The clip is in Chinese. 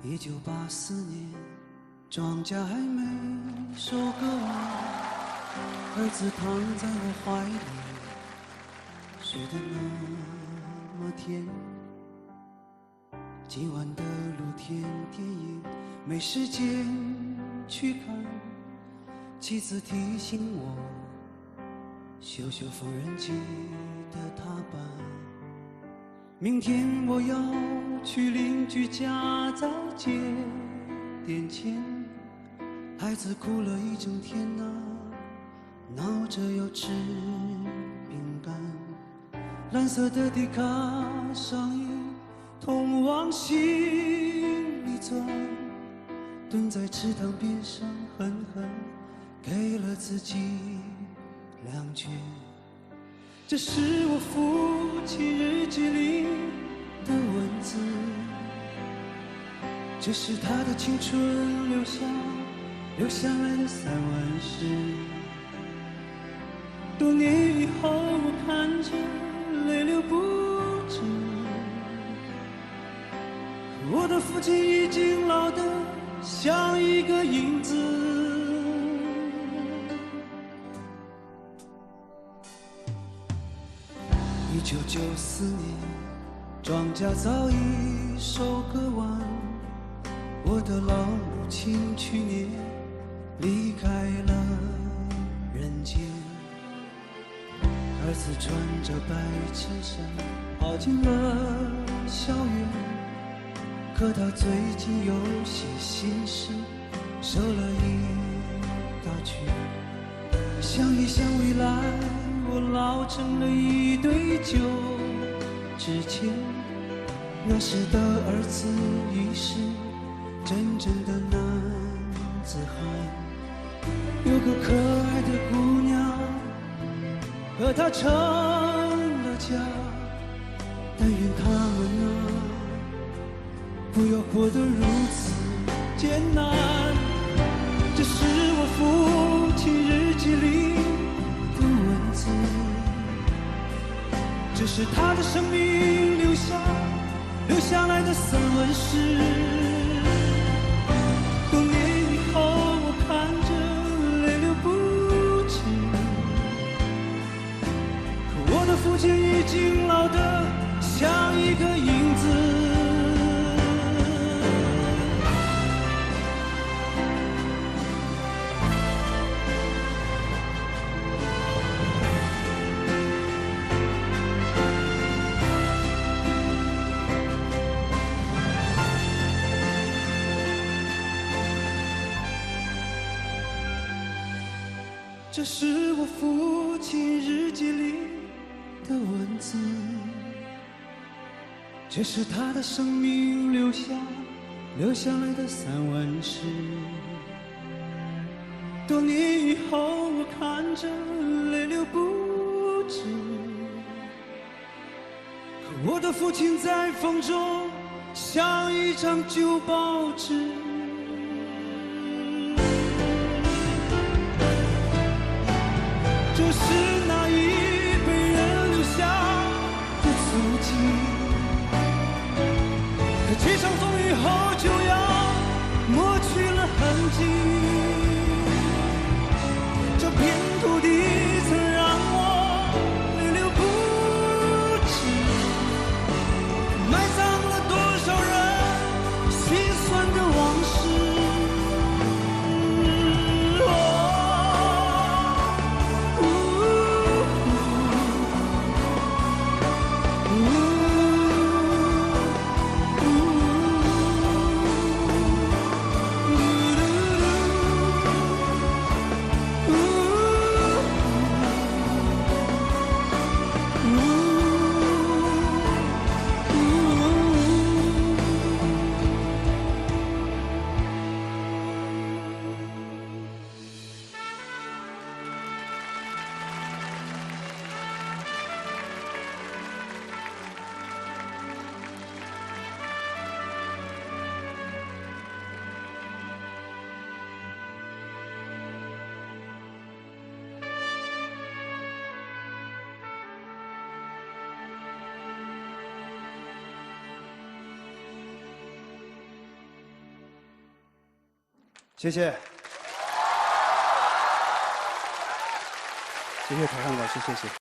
1984年，庄稼还没收割完，儿子躺在我怀里，睡得那么甜。今晚的露天电影没时间去看，妻子提醒我修修缝纫机的踏板。明天我要去邻居家早接点钱，孩子哭了一整天啊，闹着要吃饼干。蓝色的迪卡上衣通往心里钻，蹲在池塘边上狠狠给了自己2拳。这是我父亲日记里的文字，这是他的青春留下来的散文诗。多年以后我看着泪流不止，我的父亲已经老得像一个影子。1994年，庄稼早已收割完，我的老母亲去年离开了人间。儿子穿着白衬衫跑进了校园，可他最近有些心事，瘦了一大圈。想一想未来，我老成了一堆旧纸钱。那时的儿子已是真正的男子汉，有个可爱的姑娘和他成了家。但愿他们啊，不要活得如此艰难。这是我父亲日记里的文字，这是他的生命留下来的散文诗。多年以后我看着泪流不止，可我的父亲已经老得像一个影子。这是我父亲日记里的文字，这是他的生命留下来的散文诗。多年以后我看着泪流不止，可我的父亲在风中像一张旧报纸。这是那一辈人留下的足迹，可接上风雨后就要抹去了痕迹。这片土地曾让我泪流不止，埋葬了多少人心酸的往事。谢谢。谢谢台上老师，谢谢。